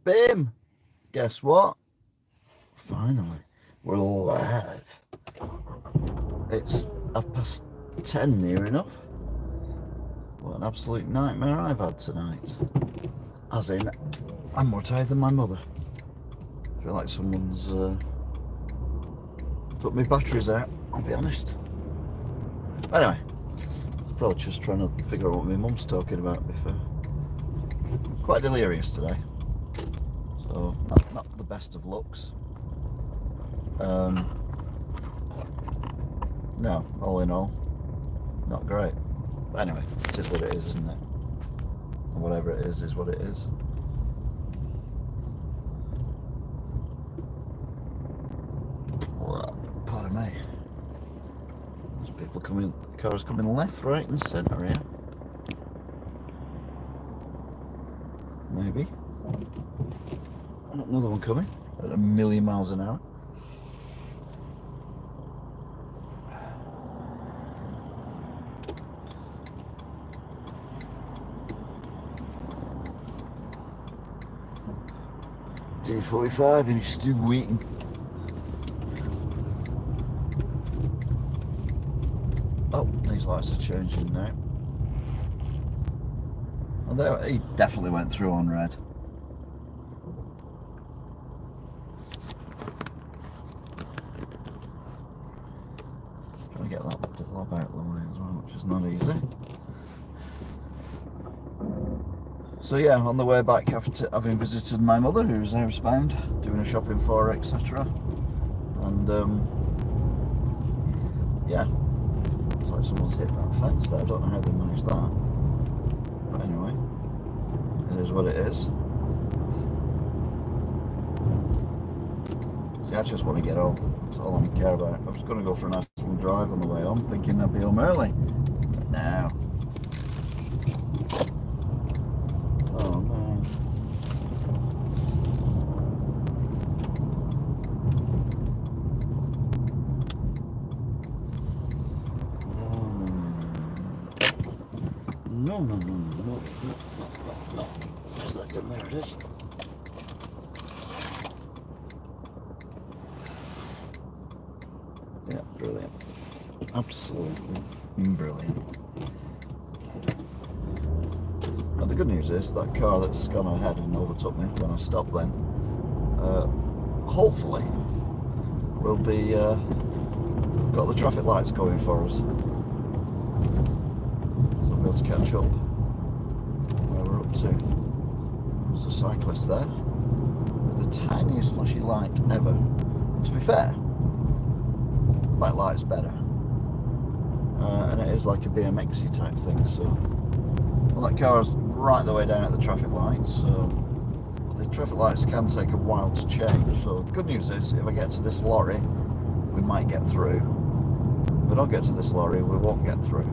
Bim! Guess what? Finally, we're live. It's 10:30 near enough. What an absolute nightmare I've had tonight. As in, I'm more tired than my mother. I feel like someone's took my batteries out, I'll be honest. Anyway, I was probably just trying to figure out what my mum's talking about before. Quite delirious today. So, not the best of looks. No, all in all, not great. But anyway, it is what it is, isn't it? And whatever it is what it is. Pardon me. There's people coming, cars coming left, right and centre here. Maybe. Another one coming at 1,000,000 miles an hour. D45 and he's still waiting. Oh, these lights are changing now. And there, he definitely went through on red. Trying to get that lob out of the way as well, which is not easy. So yeah, on the way back after having visited my mother, who's housebound, doing a shopping for her, etc. And yeah, looks like someone's hit that fence there. I don't know how they managed that, but anyway, it is what it is. See, I just want to get home. That's all I care about. I was going to go for a nice long drive on the way home, thinking I'd be home early, but now. Oh man. No. Where's that gun? There it is. Yeah, brilliant. Absolutely brilliant. And the good news is that car that's gone ahead and overtook me when I stopped then, hopefully will be got the traffic lights going for us, so we'll be able to catch up where we're up to. There's a cyclist there with the tiniest flashy light ever. And to be fair, that light's better, and it is like a BMX-y type thing. So, well, that car's right the way down at the traffic lights, so the traffic lights can take a while to change. So the good news is, if I get to this lorry, we might get through. If we don't get to this lorry, we won't get through.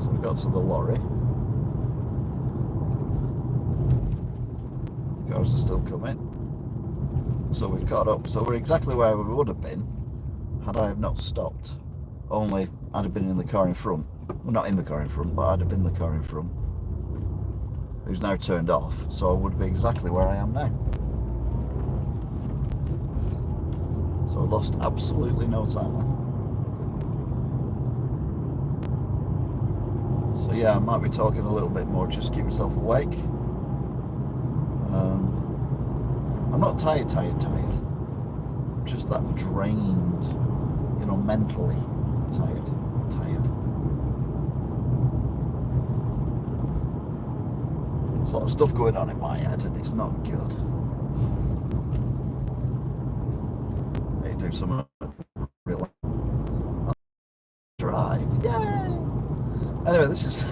So we got to the lorry. The cars are still coming. So we've caught up. So we're exactly where we would have been had I have not stopped. Only I'd have been in the car in front. Well, not in the car in front, but I'd have been the car in front, who's now turned off, so I would be exactly where I am now. So I lost absolutely no time then. So yeah, I might be talking a little bit more just to keep myself awake. I'm not tired, just that drained, you know, mentally tired. There's a lot of stuff going on in my head and it's not good. I need to do some real drive, yay! Anyway, this is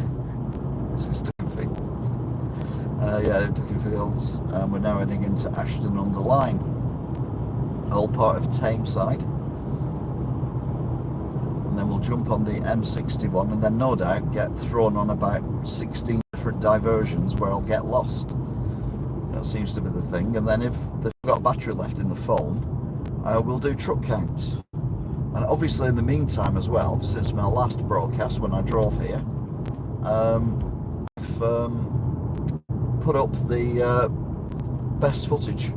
Duckenfield. Yeah, Duckenfield. We're now heading into Ashton-under-Lyne, all part of Tameside. And then we'll jump on the M61 and then no doubt get thrown on about 16 different diversions where I'll get lost. That seems to be the thing. And then if they've got battery left in the phone, we'll do truck counts. And obviously in the meantime as well, since my last broadcast when I drove here, I've put up the best footage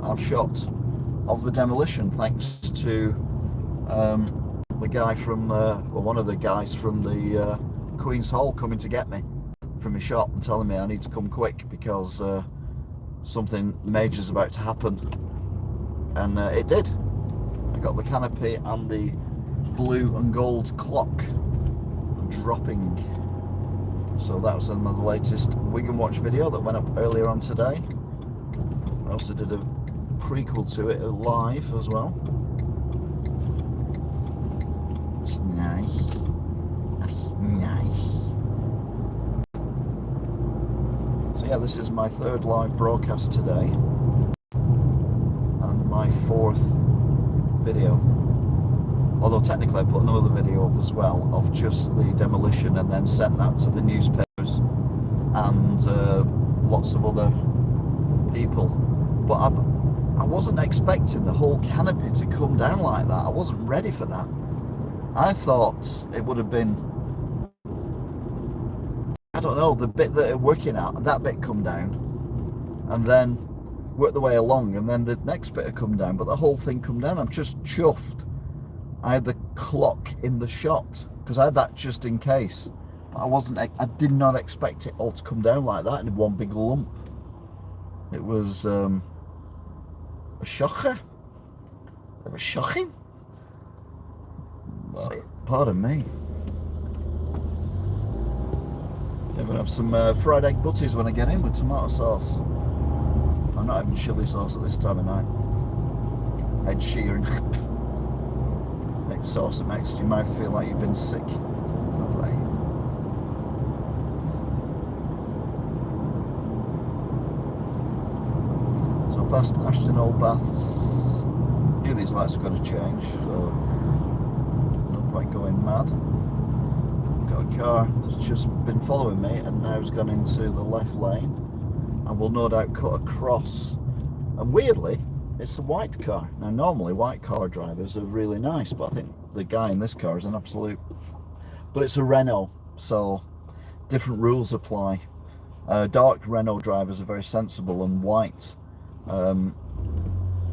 I've shot of the demolition, thanks to the guy from, well, one of the guys from the Queen's Hall coming to get me from my shop and telling me I need to come quick because something major is about to happen. And it did. I got the canopy and the blue and gold clock dropping. So that was another latest Wigan Watch video that went up earlier on today. I also did a prequel to it live as well. It's nice. Nice. So yeah, this is my third live broadcast today and my fourth video. Although technically I put another video up as well of just the demolition and then sent that to the newspapers and lots of other people. But I wasn't expecting the whole canopy to come down like that. I wasn't ready for that. I thought it would have been, I don't know, the bit that we're working at, that bit come down and then work the way along and then the next bit would come down, but the whole thing come down. I'm just chuffed. I had the clock in the shot because I had that just in case. I did not expect it all to come down like that in one big lump. It was a shocker. It was shocking. Pardon me. I'm gonna have some fried egg butties when I get in with tomato sauce. I'm not having chilli sauce at this time of night. Ed Sheeran. Egg sauce that makes you might feel like you've been sick. Lovely. So past Ashton Old Baths. Knew these lights were going to change, so no point going mad. Got a car that's just been following me and now has gone into the left lane and will no doubt cut across. And weirdly, it's a white car. Now normally white car drivers are really nice, but I think the guy in this car is an absolute... But it's a Renault, so different rules apply. Dark Renault drivers are very sensible and white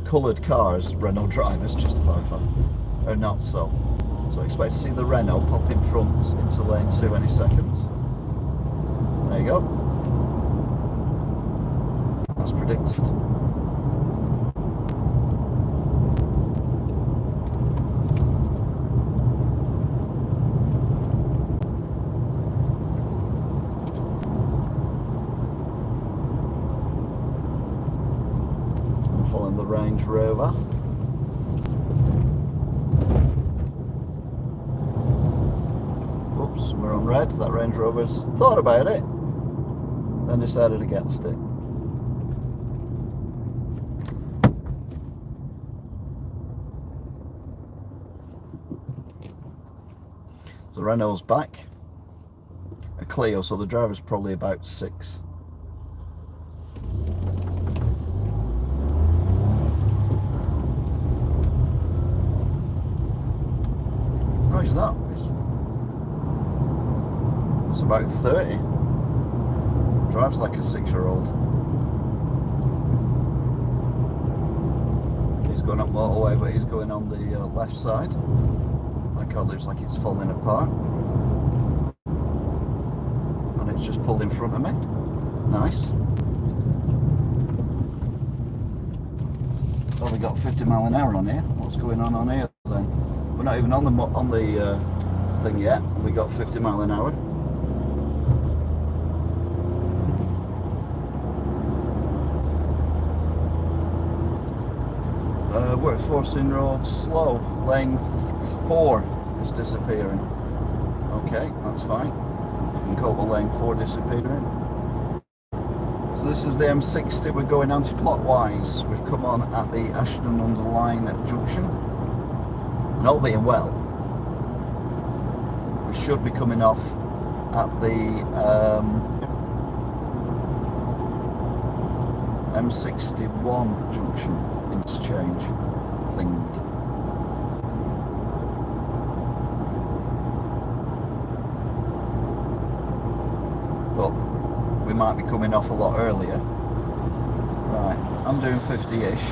coloured cars, Renault drivers, just to clarify, are not so. So I expect to see the Renault pop in front into lane 2 any second. There you go. As predicted. I'm following the Range Rover. We're on red. That Range Rover's thought about it, then decided against it. So Renault's back. A Clio, so the driver's probably about 6. No, he's not. It's about 30. Drives like a 6-year-old. He's going up motorway, but he's going on the left side. That car looks like it's falling apart. And it's just pulled in front of me. Nice. Well, we got 50 mile an hour on here. What's going on here then? We're not even on the thing yet. We got 50 mile an hour. Workforcing road slow. Lane 4 is disappearing. Okay, that's fine. You can cope with lane 4 disappearing. So this is the M60. We're going anti-clockwise. We've come on at the Ashton-under-Lyne junction. And all being well, we should be coming off at the M61 junction interchange thing. But we might be coming off a lot earlier. Right, I'm doing 50-ish.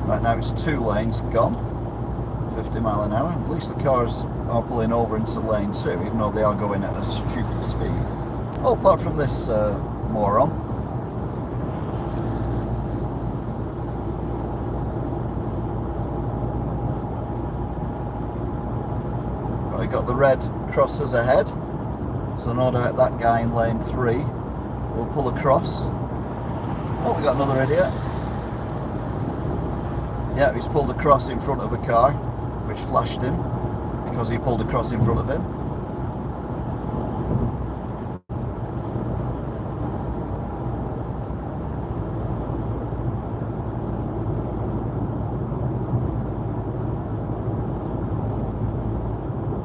Right now it's 2 lanes gone, 50 mile an hour. At least the cars are pulling over into lane 2, even though they are going at a stupid speed. Oh, apart from this moron. Right, got the red crosses ahead, so no doubt that guy in lane 3 will pull across. Oh, we got another idiot. Yeah, he's pulled across in front of a car, which flashed him because he pulled across in front of him.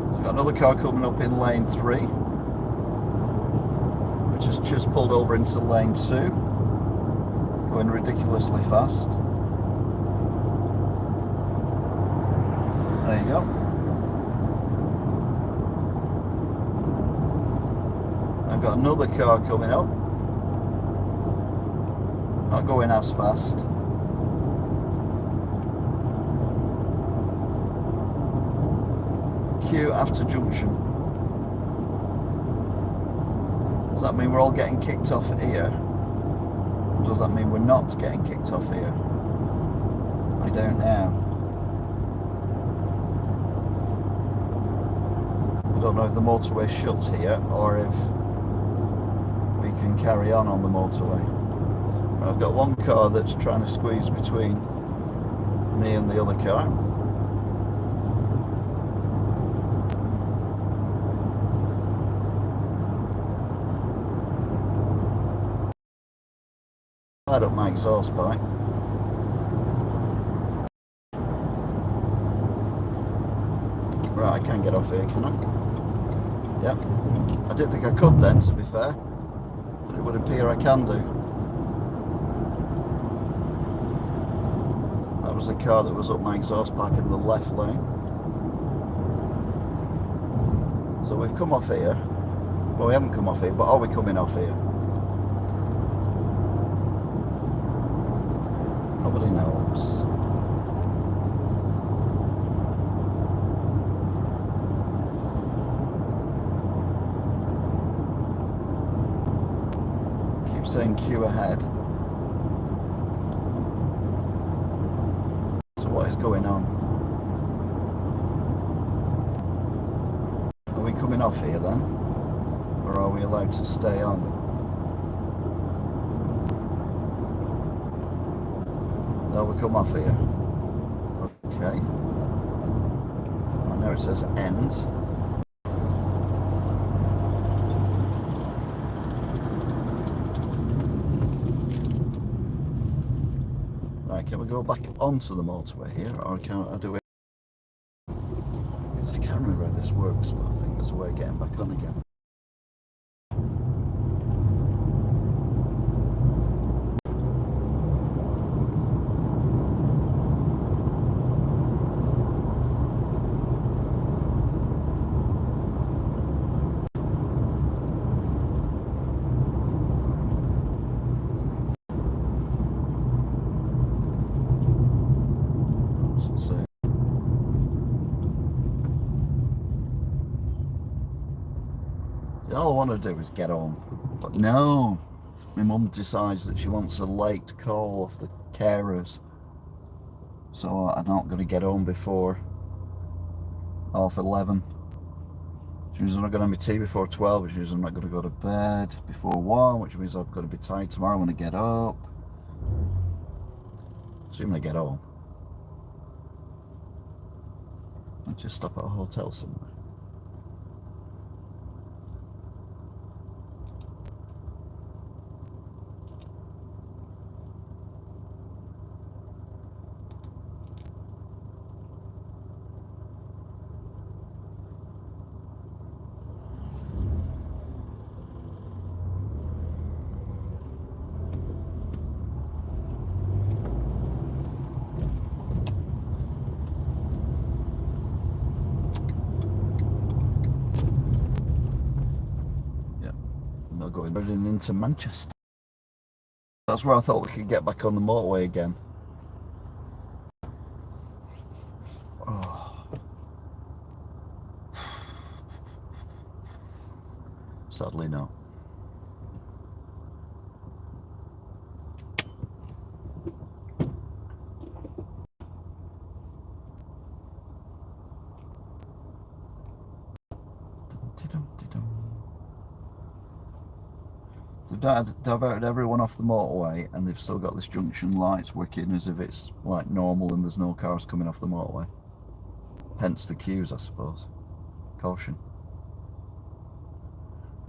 So we've got another car coming up in lane 3, which has just pulled over into lane 2, going ridiculously fast. There you go. I've got another car coming up. Not going as fast. Queue after junction. Does that mean we're all getting kicked off here? Or does that mean we're not getting kicked off here? I don't know. I don't know if the motorway shuts here or if we can carry on the motorway. I've got one car that's trying to squeeze between me and the other car. Fired up my exhaust pipe. Right, I can get off here, can I? Yep. I didn't think I could then, to be fair, but it would appear I can do. That was the car that was up my exhaust pipe in the left lane. So we've come off here. Well, we haven't come off here, but are we coming off here? Nobody knows. Saying queue ahead. So what is going on? Are we coming off here then? Or are we allowed to stay on? No, we come off here. Okay. I know it says end. Can we go back onto the motorway here, or can I do it? Because I can't remember how this works, but I think there's a way of getting back on again. All I want to do is get home, but no, my mum decides that she wants a late call off the carers, so I'm not going to get home before 11:30. Which means I'm not going to have my tea before 12, which means I'm not going to go to bed before 1, which means I've got to be tired tomorrow when I get up. Assuming I get home, I'll just stop at a hotel somewhere. going into Manchester. That's where I thought we could get back on the motorway again. Oh. Sadly, no. They've diverted everyone off the motorway, and they've still got this junction lights working as if it's like normal and there's no cars coming off the motorway. Hence the queues, I suppose. Caution.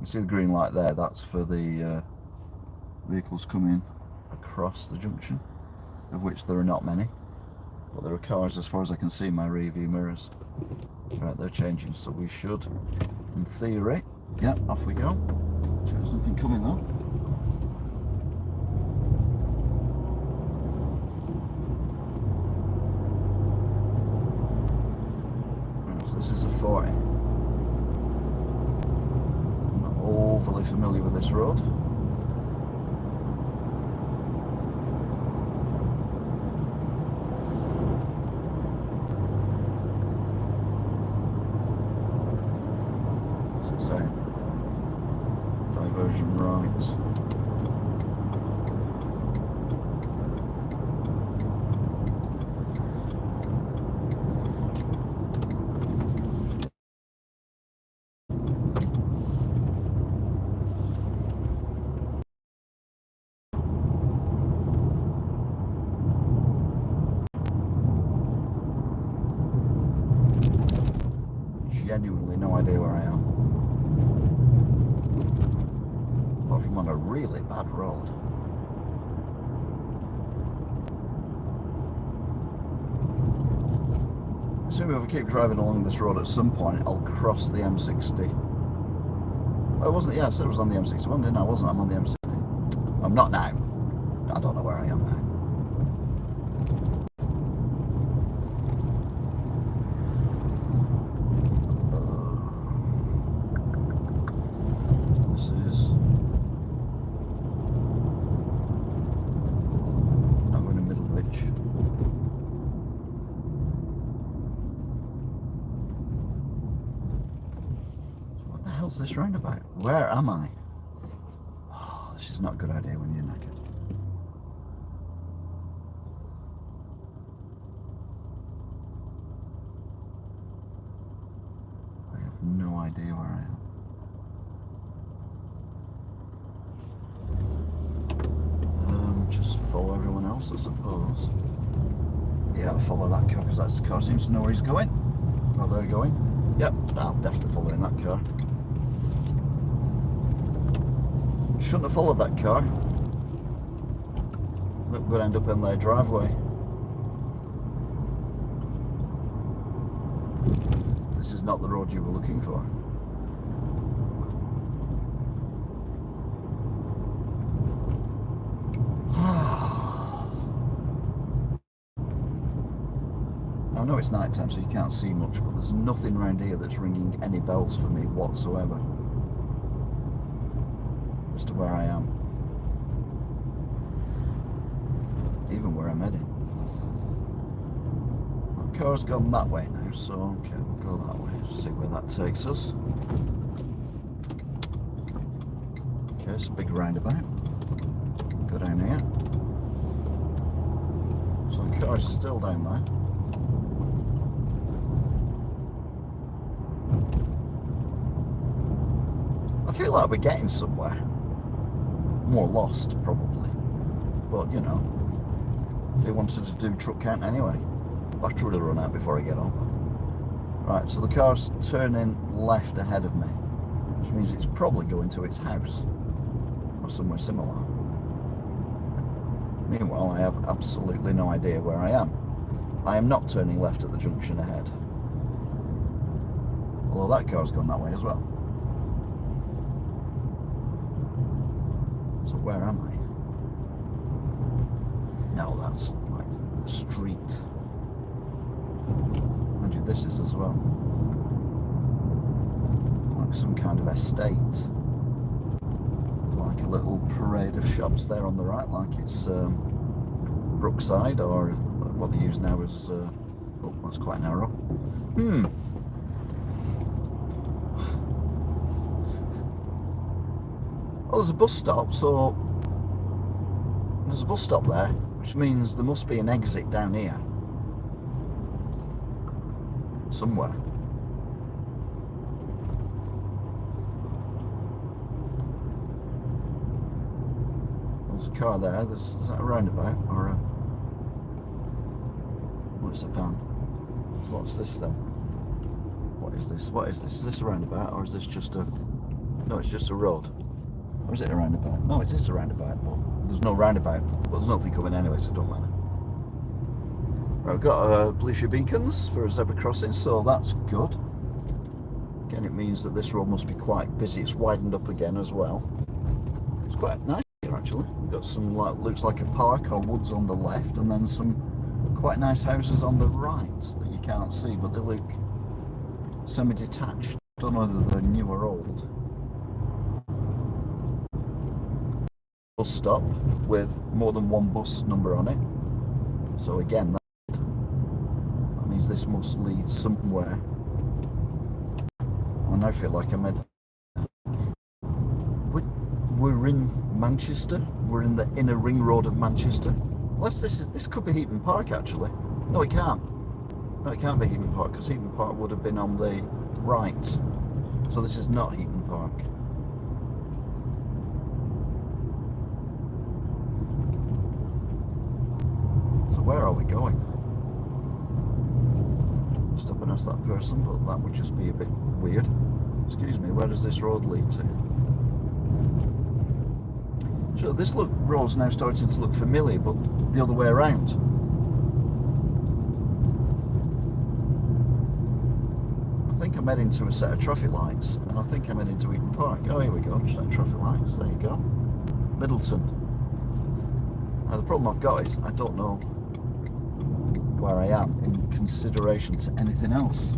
You see the green light there, that's for the vehicles coming across the junction, of which there are not many. But there are cars, as far as I can see in my rear view mirrors. Right, they're changing, so we should, in theory, yeah, off we go. There's nothing coming though. Right, so this is a 40. I'm not overly familiar with this road. What's it saying? Diversion right. Genuinely no idea where I am. Apart from on a really bad road. Assuming if I keep driving along this road, at some point I'll cross the M60. Oh, it wasn't, yeah, I said it was on the M61, didn't I? I wasn't, I'm on the M60. I'm not now. I don't know where I am now. What's this roundabout? Where am I? Oh, this is not a good idea when you're knackered. I have no idea where I am. Just follow everyone else, I suppose. Yeah, I'll follow that car because that car seems to know where he's going. Oh, they're going. Yep, I'll definitely follow in that car. Shouldn't have followed that car. We're going to end up in their driveway. This is not the road you were looking for. I know it's night time, so you can't see much, but there's nothing around here that's ringing any bells for me whatsoever as to where I am, even where I'm heading. The car's gone that way now, so okay, we'll go that way, see where that takes us. Okay, it's a big roundabout. Go down here. So the car's still down there. I feel like we're getting somewhere. More lost, probably. But, you know, they wanted to do truck count anyway. Battery would have run out before I get on. Right, so the car's turning left ahead of me, which means it's probably going to its house or somewhere similar. Meanwhile, I have absolutely no idea where I am. I am not turning left at the junction ahead. Although that car's gone that way as well. So where am I? No, that's like the street. Mind you, this is as well. Like some kind of estate. like a little parade of shops there on the right, like it's Brookside, or what they use now is oh, that's quite narrow. Oh, there's a bus stop, so there's a bus stop there, which means there must be an exit down here somewhere. There's a car there. Is that a roundabout or a... What's a van? So what's this then? What is this? What is this? Is this a roundabout, or is this just a... No, it's just a road. Or is it a roundabout? No, it is a roundabout, but there's no roundabout. But there's nothing coming anyway, so it don't matter. Right, we've got police beacons for a zebra crossing, so that's good. Again, it means that this road must be quite busy. It's widened up again as well. It's quite nice here, actually. We've got some, like, looks like a park or woods on the left, and then some quite nice houses on the right that you can't see, but they look semi-detached. Don't know whether they're new or old. Bus stop with more than one bus number on it. So again, that means this must lead somewhere. I now feel like I'm in... We're in Manchester. We're in the inner ring road of Manchester. Unless this could be Heaton Park, actually. No, it can't. No, it can't be Heaton Park, because Heaton Park would have been on the right. So this is not Heaton Park. So where are we going? Stop and ask that person, but that would just be a bit weird. Excuse me, where does this road lead to? So this road's now starting to look familiar, but the other way around. I think I'm heading to a set of traffic lights, and I think I'm heading to Heaton Park. Oh, here we go, set of traffic lights, there you go. Middleton. Now the problem I've got is, I don't know where I am in consideration to anything else.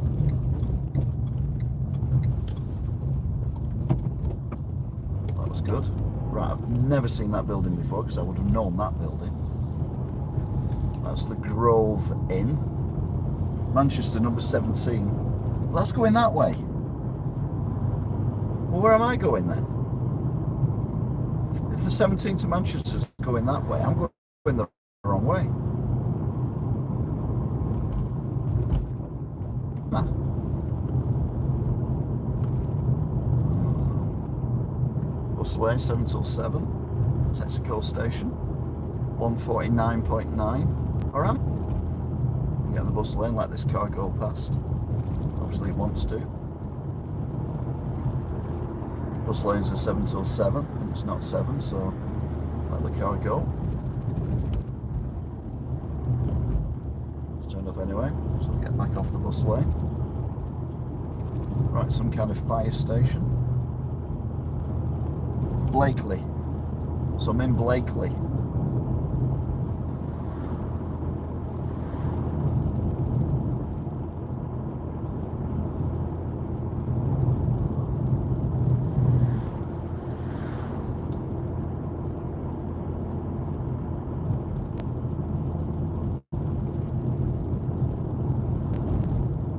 That was good. Right, I've never seen that building before, because I would have known that building. That's the Grove Inn. Manchester, number 17. Well, that's going that way. Well, where am I going then? If the 17 to Manchester's going that way, I'm going the wrong way. Nah. Bus lane 7 till 7. Texaco station 149.9. Alright. Get in the bus lane, let this car go past. Obviously it wants to. Bus lanes are 7 till 7, and it's not 7, so let the car go. It's turned off anyway, so we'll get back off the bus lane. Right, some kind of fire station. Blakely. So I'm in Blakely.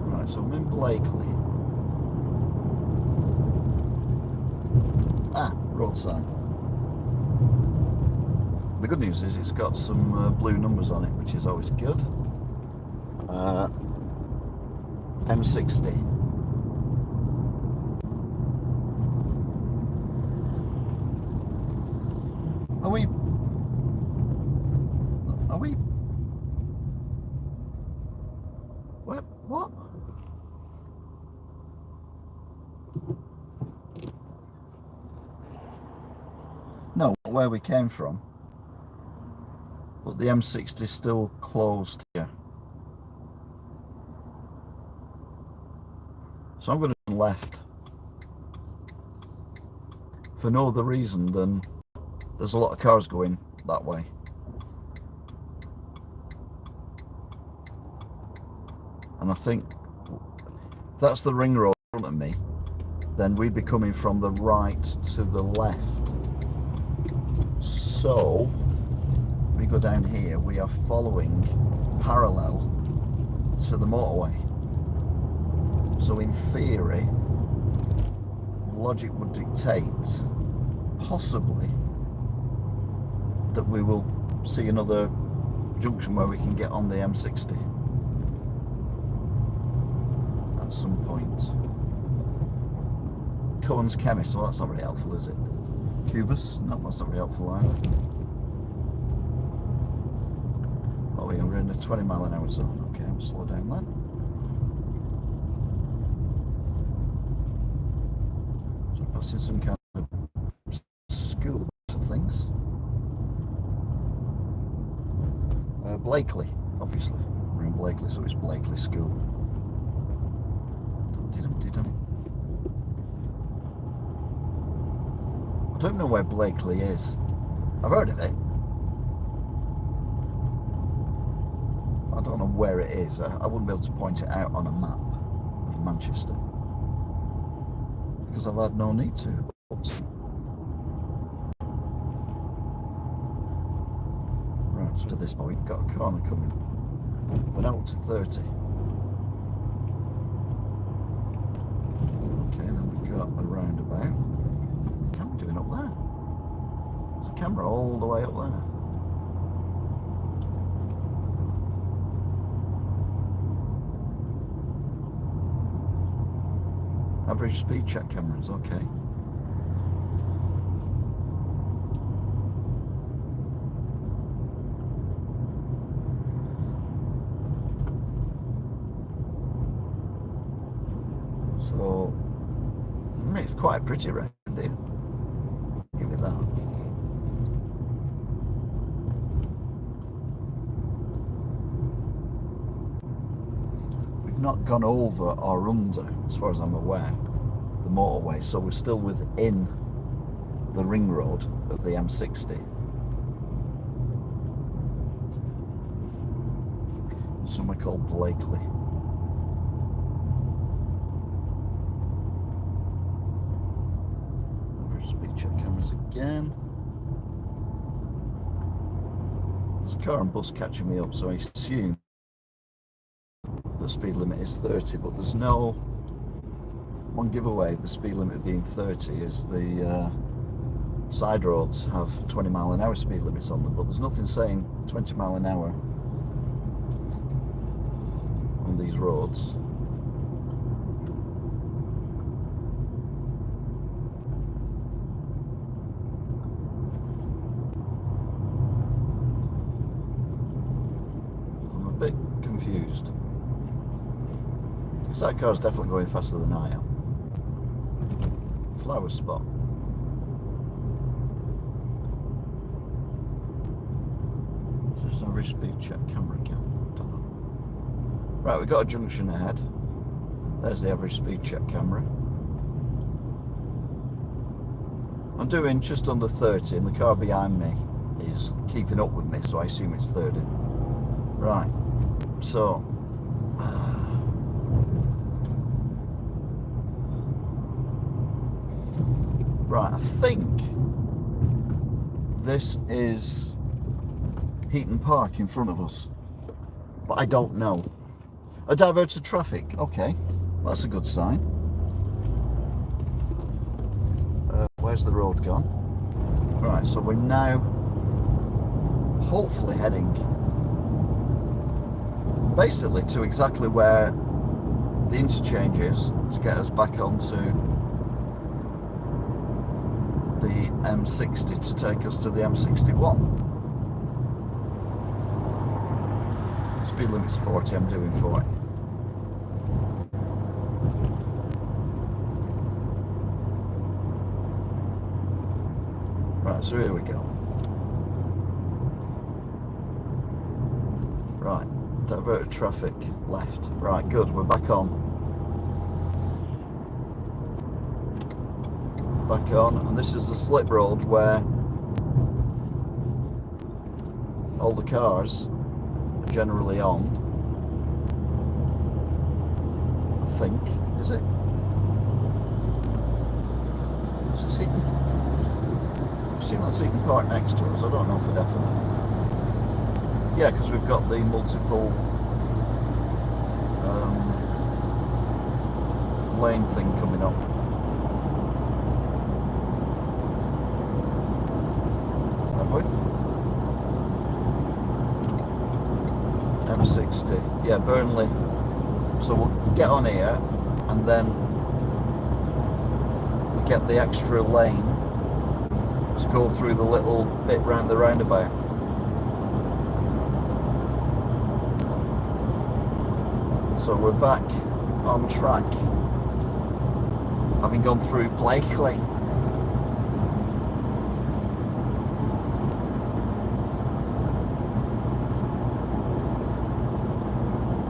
Right, so I'm in Blakely. Road sign. The good news is it's got some blue numbers on it, which is always good. M60. Are we? What? No, where we came from. But the M60 is still closed here. So I'm going to turn left. For no other reason than there's a lot of cars going that way. And I think if that's the ring road in front of me, then we'd be coming from the right to the left. So we go down here, we are following parallel to the motorway. So in theory, logic would dictate possibly that we will see another junction where we can get on the M60 at some point. Cohen's Chemist, well that's not very helpful, is it? Cubus, no, that's not very helpful either. Oh yeah, we're in a 20 mile an hour zone. Okay, I'll slow down then. So passing some kind of school of things. Blakely, obviously. We're in Blakely, so it's Blakely School. I don't know where Blakely is. I've heard of it. I don't know where it is. I wouldn't be able to point it out on a map of Manchester because I've had no need to. Right, so to this point, got a corner coming. Went out to 30. Okay, then we've got a roundabout. What's the camera doing up there? There's a camera all the way up there. Average speed check cameras, okay. So, it's quite pretty around here. Give it that. We've not gone over or under, as far as I'm aware, the motorway, so we're still within the ring road of the M60. Somewhere called Blakely. Speed check cameras again. There's a car and bus catching me up, so I assume the speed limit is 30, but there's no one giveaway. The speed limit being 30 is the side roads have 20 mile an hour speed limits on them, but there's nothing saying 20 mile an hour on these roads. I'm a bit confused because that car's definitely going faster than I am. Flower spot. Is this an average speed check camera again? Don't know. Right, we've got a junction ahead. There's the average speed check camera. I'm doing just under 30 and the car behind me is keeping up with me, so I assume it's 30. Right, so right, I think this is Heaton Park in front of us, but I don't know. A diverted traffic, okay, well, that's a good sign. Where's the road gone? Right, so we're now hopefully heading basically to exactly where the interchange is to get us back onto the M60 to take us to the M61. Speed limit's 40, I'm doing 40. Right, so here we go. Right, diverted traffic left. Right, good, we're back on. Back on, and this is the slip road where all the cars are generally on. I think, is it? Is this Heaton? Seems like you can park next to us. I don't know for definite. Yeah, because we've got the multiple lane thing coming up. Have we? M60. Yeah, Burnley. So we'll get on here and then get the extra lane to go through the little bit round the roundabout. So we're back on track, having gone through Blakely.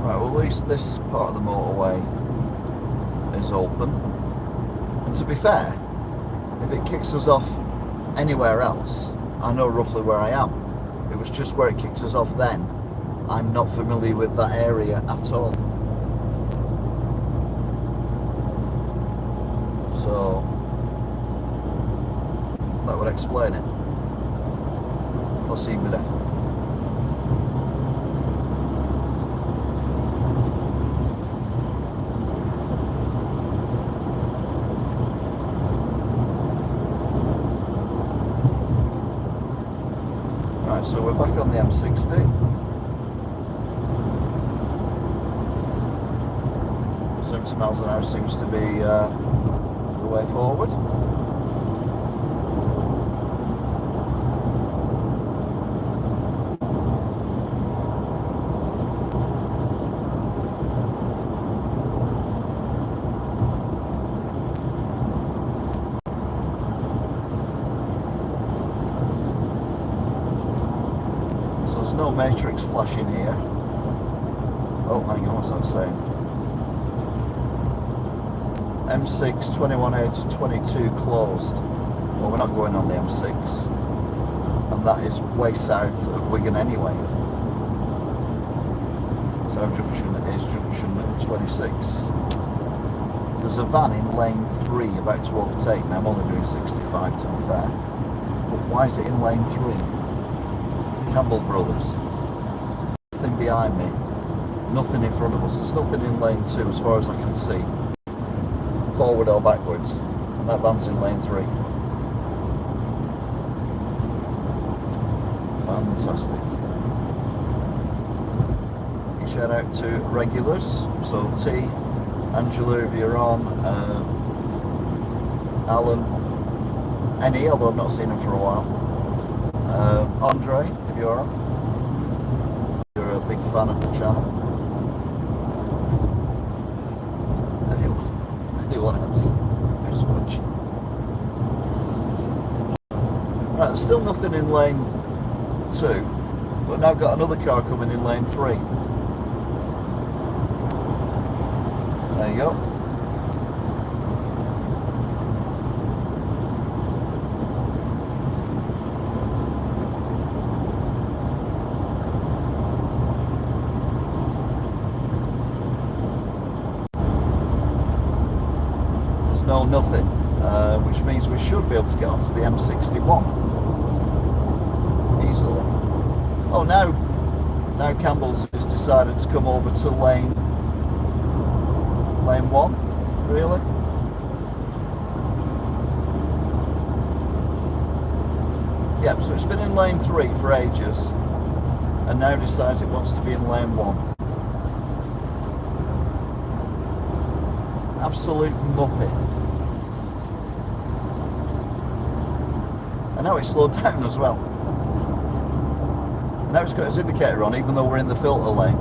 Right, well, at least this part of the motorway is open. And to be fair, if it kicks us off anywhere else, I know roughly where I am. If it was just where it kicked us off then, I'm not familiar with that area at all. So that would explain it. Possibly. Right, so we're back on the M60. 70 miles an hour seems to be the way forward. So there's no matrix flashing here. Oh, hang on, what's that saying? M6 21A to 22 closed. Well, we're not going on the M6, and that is way south of Wigan anyway. So our junction is junction 26. There's a van in lane 3 about to overtake me. I'm only doing 65 to be fair. But why is it in lane 3? Campbell Brothers. Nothing behind me. Nothing in front of us. There's nothing in lane 2 as far as I can see. Forward or backwards, and that van's in lane 3. Fantastic. Big shout out to regulars, so T, Angela if you're on, Alan, Annie, although I've not seen him for a while, Andre if you're on, you're a big fan of the channel. Anyone else who's watching. Right, there's still nothing in lane 2, but now I've got another car coming in lane 3. There you go. No, nothing, which means we should be able to get onto the M61 easily. Oh, now Campbell's has decided to come over to lane 1, really? Yep, so it's been in lane 3 for ages, and now decides it wants to be in lane 1. Absolute muppet. And now it's slowed down as well. And now it's got its indicator on, even though we're in the filter lane.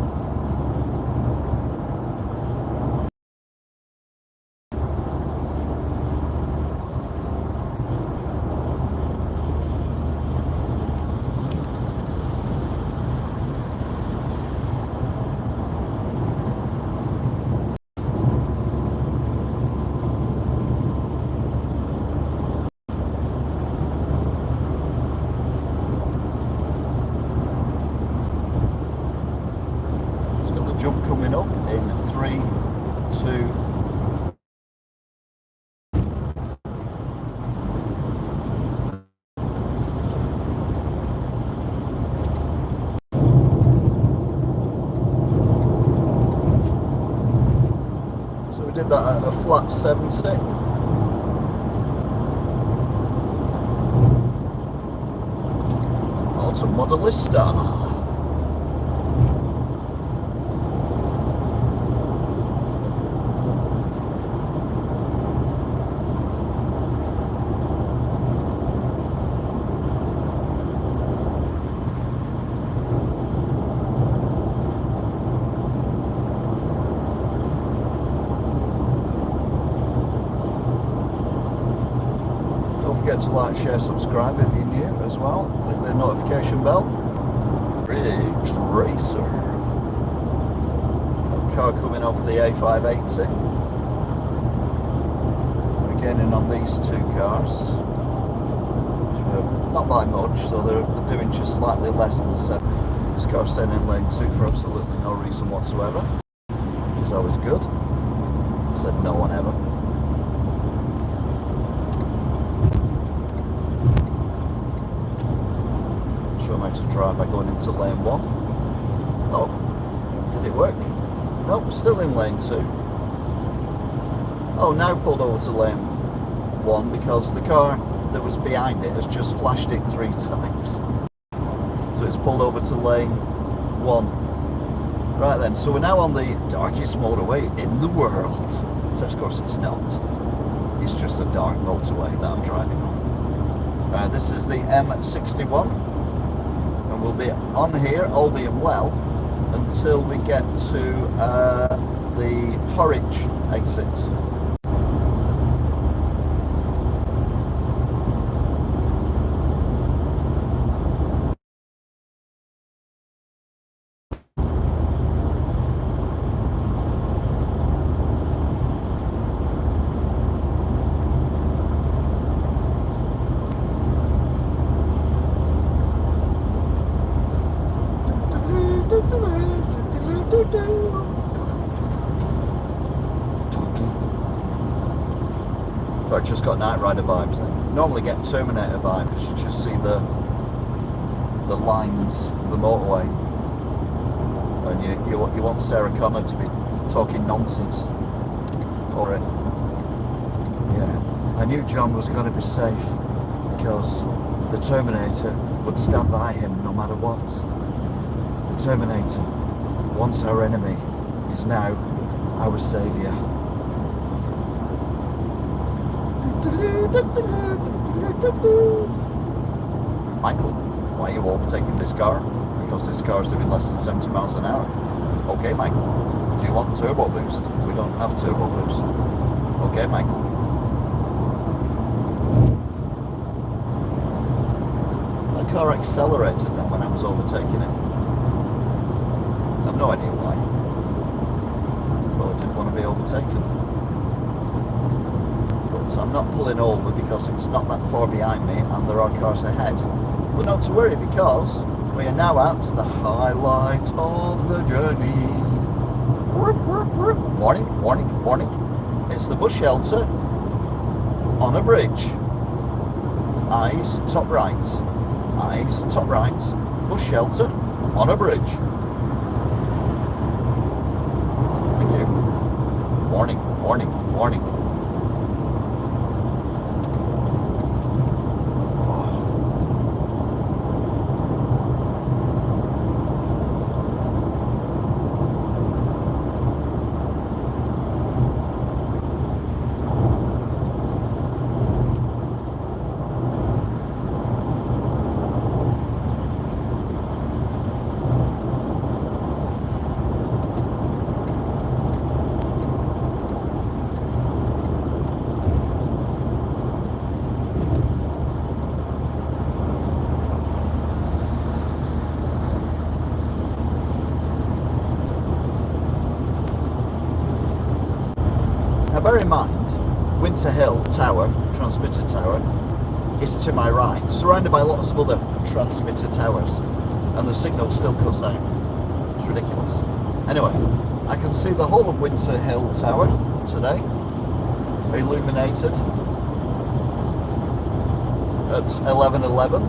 Jump coming up in 3, 2. So we did that at a flat 70. Auto Modelista. Don't forget to like, share, subscribe if you're new as well. Click the notification bell. Ridge Racer. A car coming off the A580. We're gaining on these two cars. Not by much, so they're doing just slightly less than 7. This car's staying in lane 2 for absolutely no reason whatsoever, which is always good. Said no one ever. Show them how to drive by going into lane 1. Oh, did it work? Nope, still in lane 2. Oh, now pulled over to lane 1 because the car that was behind it has just flashed it 3 times. So it's pulled over to lane 1. Right then, so we're now on the darkest motorway in the world. So of course it's not. It's just a dark motorway that I'm driving on. This is the M61. And we'll be on here, all being well, until we get to the Horwich exit. So I just got Night Rider vibes then. Normally get Terminator vibe because you just see the lines of the motorway, and you want Sarah Connor to be talking nonsense or it. Yeah, I knew John was going to be safe because the Terminator would stand by him no matter what. The Terminator, once our enemy, is now our saviour. Michael, why are you overtaking this car? Because this car is doing less than 70 miles an hour. Okay, Michael. Do you want turbo boost? We don't have turbo boost. Okay, Michael. The car accelerated then when I was overtaking it. I have no idea why. Well, I didn't want to be overtaken. But I'm not pulling over because it's not that far behind me and there are cars ahead. But not to worry because we are now at the highlight of the journey. Warning, warning, warning. It's the bus shelter on a bridge. Eyes top right. Eyes top right. Bus shelter on a bridge. Thank you. Warning, warning, warning. Now bear in mind, Winter Hill Tower, transmitter tower, is to my right, surrounded by lots of other transmitter towers, and the signal still cuts out. It's ridiculous. Anyway, I can see the whole of Winter Hill Tower today, illuminated at 11:11,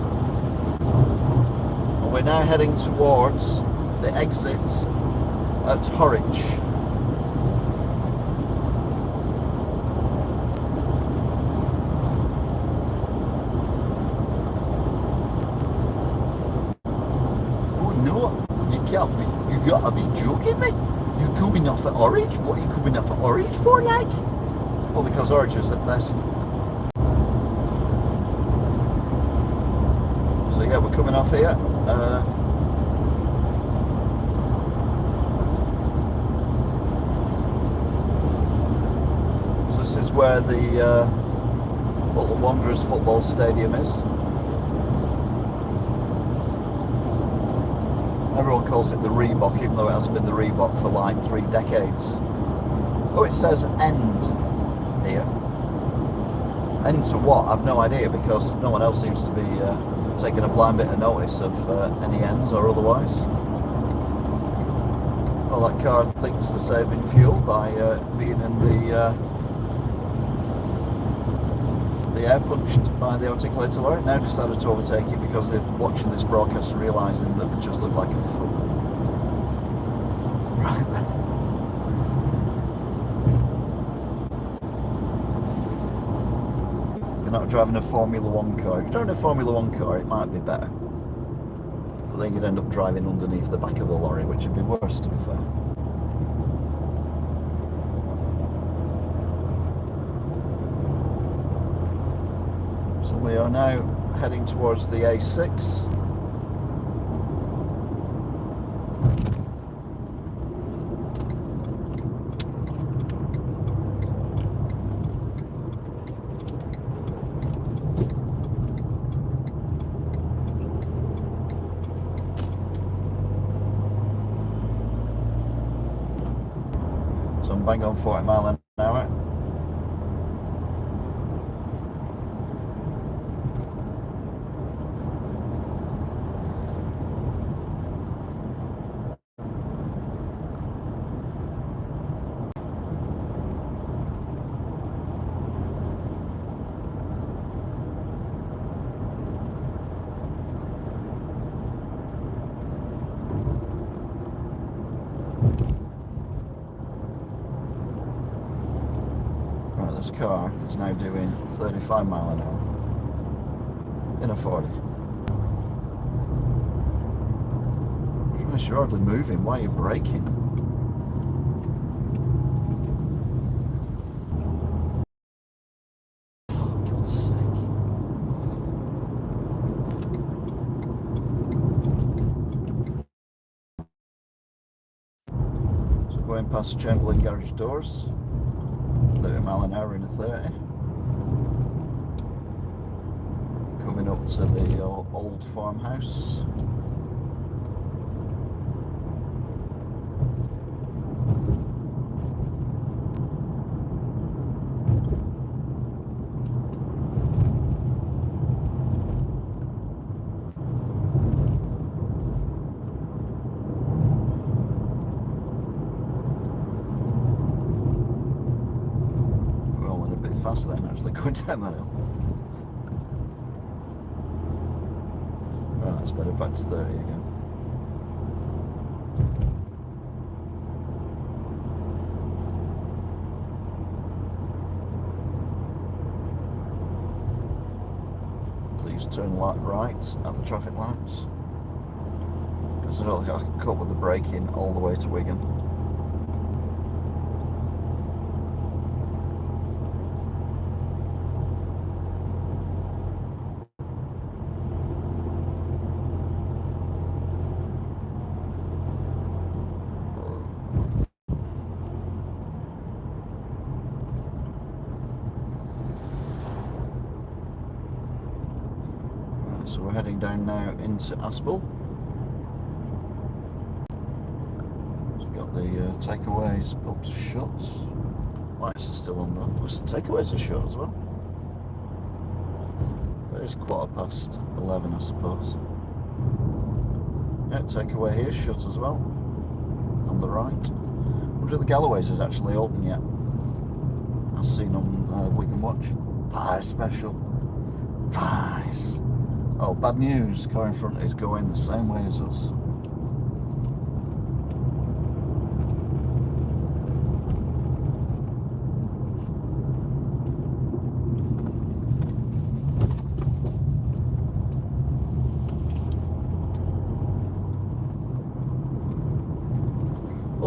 and we're now heading towards the exit at Horwich. You gotta be joking me. You coming off at Orange? What are you coming off at Orange for, like? Well, because Orange is at best. So yeah, we're coming off here. So this is where the Bolton Wanderers football stadium is. Everyone calls it the Reebok, even though it hasn't been the Reebok for like 3 decades. Oh, it says end here. End to what? I've no idea, because no one else seems to be taking a blind bit of notice of any ends or otherwise. Well, that car thinks they're saving fuel by being in the air punched by the articulated lorry. Now decided to overtake it because they're watching this broadcast and realising that they just look like a fool. Right then. You're not driving a Formula 1 car. If you're driving a Formula 1 car, it might be better. But then you'd end up driving underneath the back of the lorry, which would be worse, to be fair. So we are now heading towards the A6. So I'm bang on 40 mile an hour. This car is now doing 35 mile an hour in a 40. You're hardly moving. Why are you braking? Oh, God's sake. So going past Chamberlain garage doors. 30 mile an hour in a 30. Coming up to the old farmhouse. Fast then, actually, going down that hill. Right, let's better back to 30 again. Please turn right at the traffic lights, because I don't think I can cope with the braking all the way to Wigan. So we're heading down now into Aspel. So we've got the takeaways pubs shut. Lights are still on though. The takeaways are shut as well. But it's 11:15, I suppose. Yeah, takeaway here shut as well. On the right. I wonder if the Galloways is actually open yet. As seen on Wigan Watch. Pie special. Pies. Oh, bad news. Car in front is going the same way as us.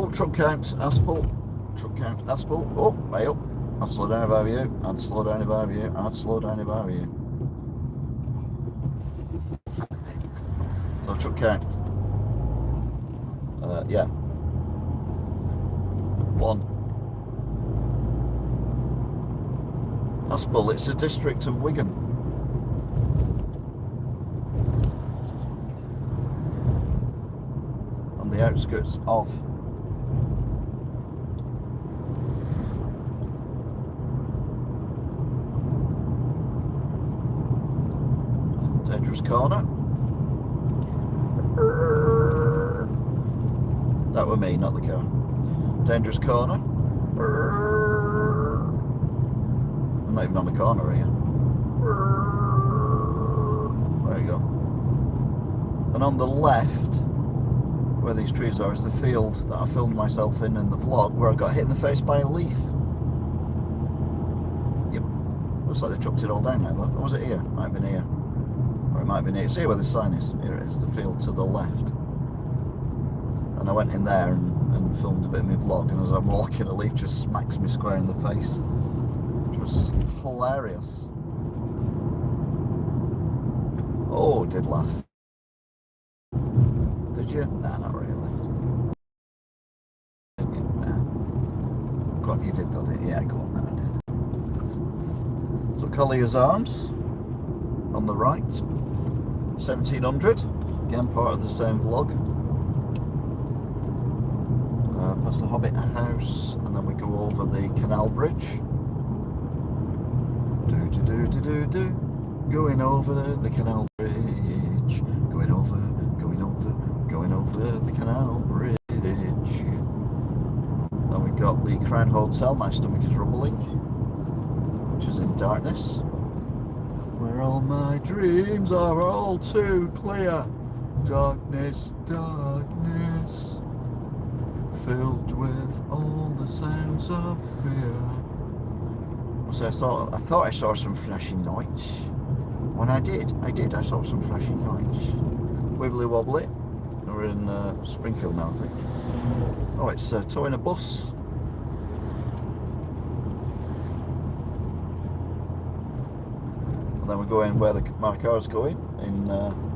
Oh, truck count, asphalt. Truck count, asphalt. Oh, way up. I'd slow down if I were you. I'd slow down if I were you. I'd slow down if I were you. So truck count. Yeah. 1. Aspel, it's a district of Wigan. On the outskirts of. Dangerous corner. That were me, not the car. Dangerous corner. I'm not even on the corner here. There you go. And on the left, where these trees are, is the field that I filmed myself in the vlog, where I got hit in the face by a leaf. Yep. Looks like they chopped it all down now, though. Or was it here? Might have been here. Or it might have been here. It's here where the sign is. Here it is, the field to the left. And I went in there and filmed a bit of my vlog, and as I'm walking, a leaf just smacks me square in the face, which was hilarious. Oh, did laugh. Did you? Nah, not really. Didn't you? Nah. Go on, you did though, didn't you? Yeah, go on then, I did. So Collier's Arms on the right, 1700, again part of the same vlog. Past the Hobbit House, and then we go over the Canal Bridge. Going over the Canal Bridge. Going over the Canal Bridge. Then we got the Crown Hotel. My stomach is rumbling, which is in darkness. Where all my dreams are all too clear. Darkness, darkness. Filled with all the sounds of fear. So I thought I saw some flashing lights. When I saw some flashing lights. Wibbly wobbly. We're in Springfield now, I think. Oh, it's towing a bus. And then we're going where my car's going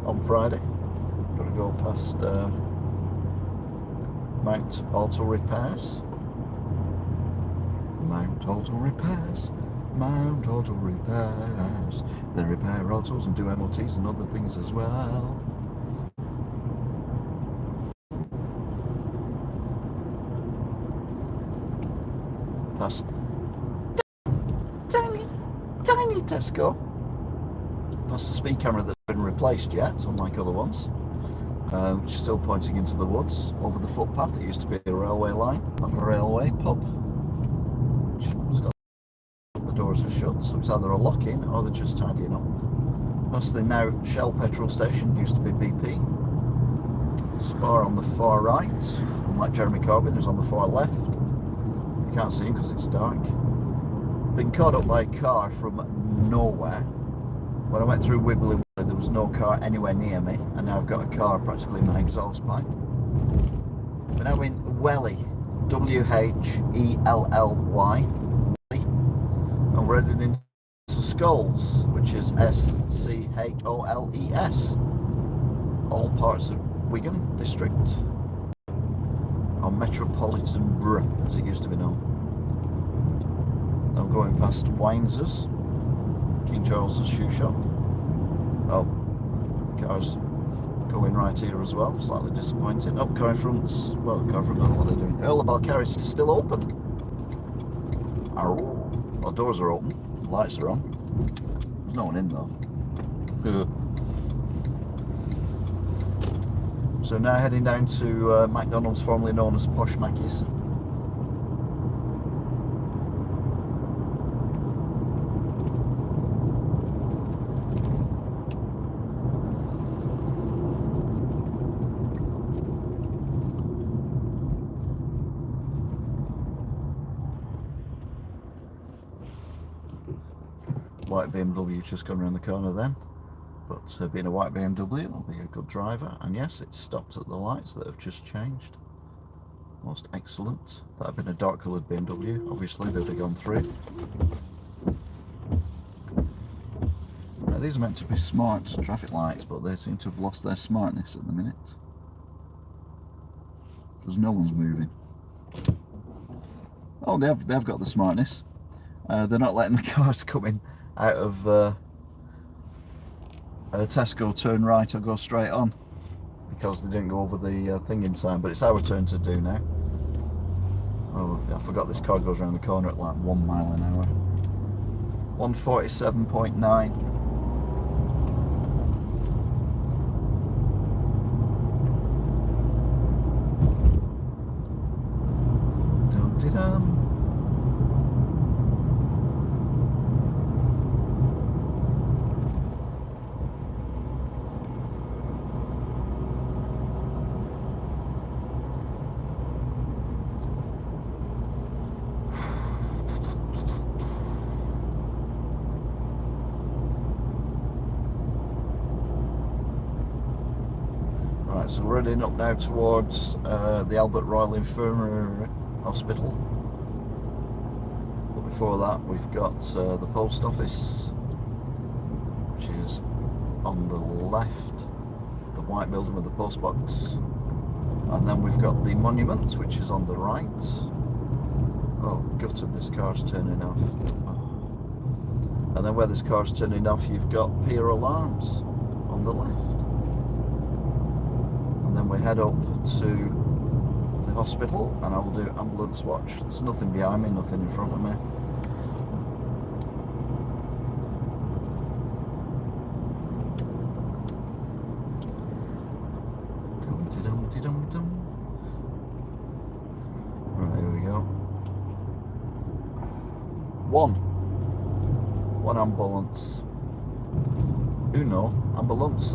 on Friday. Got to go past Mount Auto Repairs. Mount Auto Repairs. Mount Auto Repairs. They repair autos and do MOTs and other things as well. Past tiny Tesco. Past the speed camera that's been replaced yet, unlike other ones. Which is still pointing into the woods, over the footpath that used to be a railway line, not a railway pub. Which has got the doors are shut, so it's either a lock-in or they're just tidying up. Past the now Shell petrol station, used to be BP. Spar on the far right, unlike Jeremy Corbyn, who's on the far left. You can't see him because it's dark. Been caught up by a car from nowhere. When I went through Wibbly, there was no car anywhere near me, and now I've got a car practically in my exhaust pipe. We're now in Welly, W-H-E-L-L-Y, and we're heading into Scholes, which is S-C-H-O-L-E-S, all parts of Wigan district, or Metropolitan Borough, as it used to be known. I'm going past Wines's, King Charles's shoe shop. Oh, cars going right here as well, slightly disappointing. Oh, car in front, well, car front, I don't know what they're doing. Earl of Balcarres is still open. Oh, well, doors are open, lights are on. There's no one in though. So now heading down to McDonald's, formerly known as Posh Mackey's. White BMW just gone around the corner then, but being a white BMW, I'll be a good driver. And yes, it stopped at the lights that have just changed. Most excellent. That had been a dark coloured BMW, obviously they'd have gone through. Right, these are meant to be smart traffic lights, but they seem to have lost their smartness at the minute. Because no one's moving. Oh, they've got the smartness. They're not letting the cars coming out of Tesco turn right or go straight on, because they didn't go over the thing in time. But it's our turn to do now. Oh, I forgot this car goes around the corner at like 1 mile an hour. 147.9. Dum-de-dum. Right, so we're heading up now towards the Albert Royal Infirmary Hospital. But before that, we've got the post office, which is on the left, the white building with the post box. And then we've got the monument, which is on the right. Oh, gutted, this car's turning off. Oh. And then where this car's turning off, you've got Pier Alarms on the left. And then we head up to the hospital, and I will do ambulance watch. There's nothing behind me, nothing in front of me. Dum-de-dum-de-dum-dum. Right, here we go. One ambulance. Uno ambulance.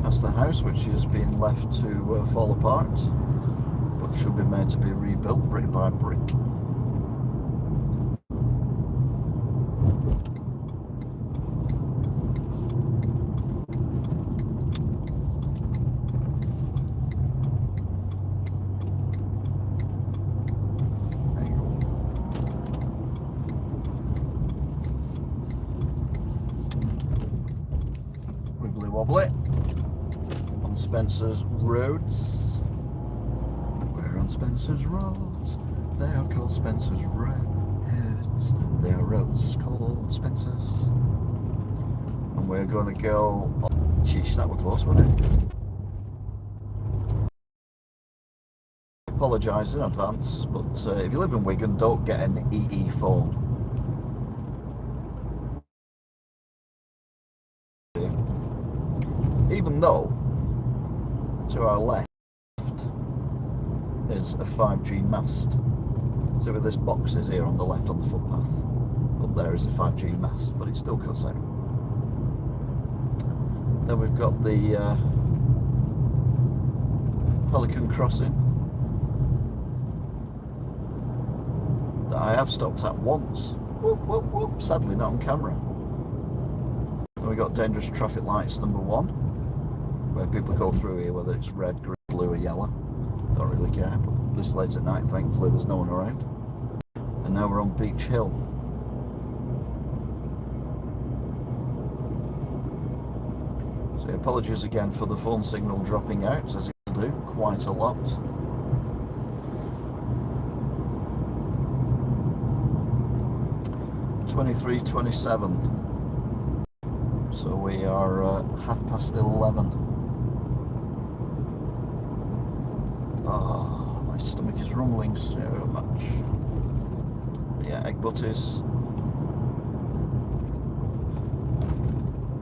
Past the house, which has been left to fall apart, but should be made to be rebuilt brick by brick. Wibbly wobbly. Spencer's Roads. We're on Spencer's Roads. They are called Spencer's Roads. They are roads called Spencer's. And we're going to go. Oh, sheesh, that was close, wasn't it? I apologise in advance, but if you live in Wigan, don't get an EE phone. Even though to our left is a 5G mast. So where this box is here on the left on the footpath, up there is a 5G mast, but it still cuts out. Then we've got the Pelican Crossing that I have stopped at once. Whoop, whoop, whoop. Sadly not on camera. Then we've got dangerous traffic lights number 1, where people go through here, whether it's red, green, blue or yellow. Don't really care, but this late at night, thankfully there's no one around. And now we're on Beach Hill. So apologies again for the phone signal dropping out, as it will do quite a lot. (23:27). So we are 11:30. Oh, my stomach is rumbling so much. Yeah, egg butties.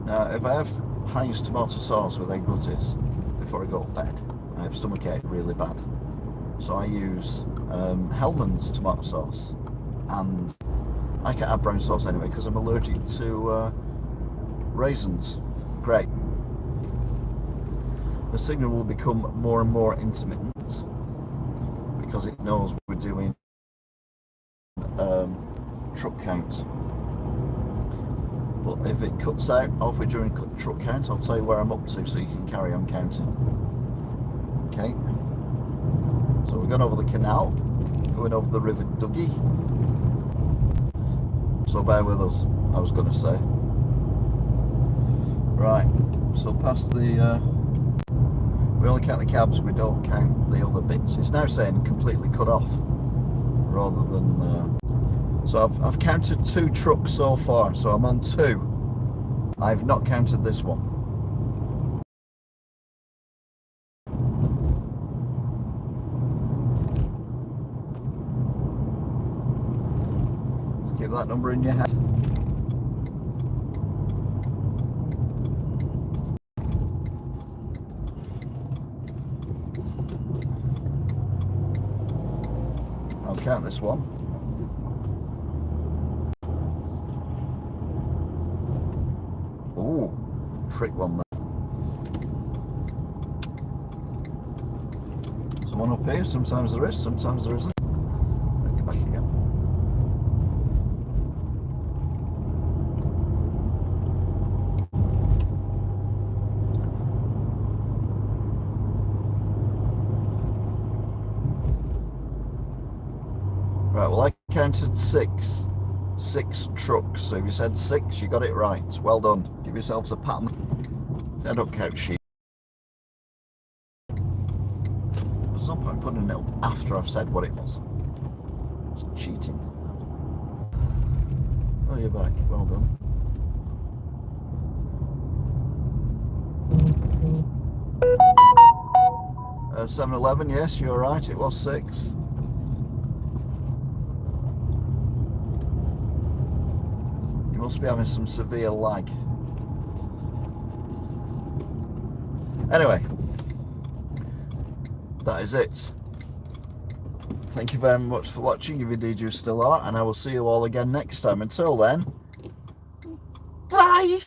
Now, if I have Heinz tomato sauce with egg butties before I go to bed, I have stomachache really bad. So I use Hellman's tomato sauce, and I can't have brown sauce anyway because I'm allergic to raisins. Great. The signal will become more and more intermittent because it knows we're doing truck count. But if it cuts out halfway during truck count, I'll tell you where I'm up to so you can carry on counting. Okay. So we're going over the canal, going over the River Dougie. So bear with us, I was going to say. Right, so past the, we only count the cabs, we don't count the other bits. It's now saying completely cut off, rather than, so I've counted 2 trucks so far, so I'm on 2. I've not counted this one. So keep that number in your head. I'll count this one. Ooh, trick one there. Someone up here, sometimes there is, sometimes there isn't. Get back again. Right, well I counted 6 trucks, so if you said 6, you got it right. Well done. Give yourselves a pat. I don't count sheep. There's no point putting it up after I've said what it was. It's cheating. Oh, you're back. Well done. Uh, 7-Eleven, yes, you're right. It was 6. You must be having some severe lag. Anyway, that is it. Thank you very much for watching, if indeed you still are, and I will see you all again next time. Until then, bye!